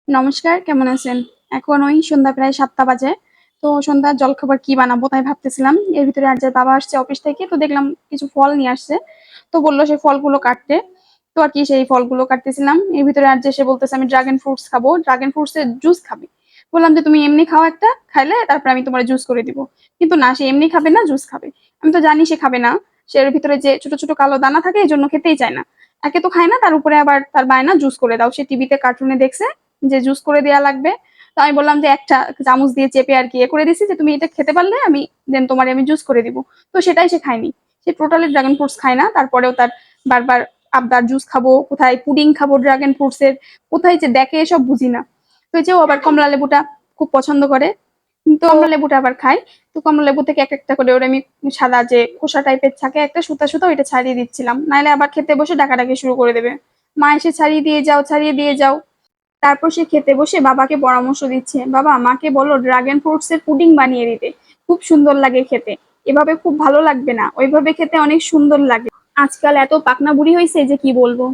নমস্কার, কেমন আছেন? এখন ওই সন্ধ্যা প্রায় ৭ঃ০০ বাজে। তো সন্ধ্যার জলখাবার কি বানাবো তাই ভাবতেছিলাম। এর ভিতরে আর্যের বাবা আসছে অফিস থেকে। তো দেখলাম কিছু ফল নিয়ে আসছে। তো বলল সেই ফলগুলো কাটতে। তো আর কি সেই ফলগুলো কাটতেছিলাম। এর ভিতরে আর্য এসে বলতেছে আমি ড্রাগন ফ্রুটস খাবো। ড্রাগন ফ্রুটস এর জুস খাবি। বললাম যে তুমি এমনি খাও একটা, খাইলে তারপর আমি তোমারে জুস করে দিব। কিন্তু না সে এমনি খাবে না, জুস খাবে। আমি তো জানি সে খাবে না। সে এর ভিতরে যে ছোট, ছোট কালো দানা থাকে এজন্য খেতেই চায় না। একে তো খায় না তার উপরে আবার তার বায়না জুস করে দাও। সে টিভিতে কার্টুনে দেখছে যে জুস করে দেয়া লাগবে। তো আমি বললাম যে একটা চামচ দিয়ে চেপে আর কি করে দিছি যে তুমি এটা খেতে পারলে আমি দেন তোমারে আমি জুস করে দিব। তো সেটাই সে খায়নি। সে টোটালি ড্রাগন ফ্রুটস খায় না। তারপরেও তার বারবার আবদার জুস খাবো, কোথায় পুডিং খাবো ড্রাগন ফ্রুটস এর, কোথায় যে দেখে এসব বুঝি না। তো এই যে ও আবার কমলা লেবুটা খুব পছন্দ করে। তো কমলা লেবুটা আবার খাই। তো কমলা লেবু থেকে এক একটা করে ওরে আমি সাদা যে খোসা টাইপের থাকে একটা সুতা সুতা ওইটা ছাড়িয়ে দিচ্ছিলাম, নাইলে আবার খেতে বসে ডাকাডাকি শুরু করে দেবে। মা এসে ছাড়িয়ে দিয়ে যাও, ছাড়িয়ে দিয়ে যাও। তারপর সে খেতে বসে বাবাকে পরামর্শ দিচ্ছে, বাবা মাকে বলো ড্রাগন ফ্রুটস এর পুডিং বানিয়ে দিতে, খুব সুন্দর লাগে খেতে। এভাবে খুব ভালো লাগবে না, ওইভাবে খেতে অনেক সুন্দর লাগে। আজকাল এত পাকনা বুড়ি হয়েছে যে কি বলবো।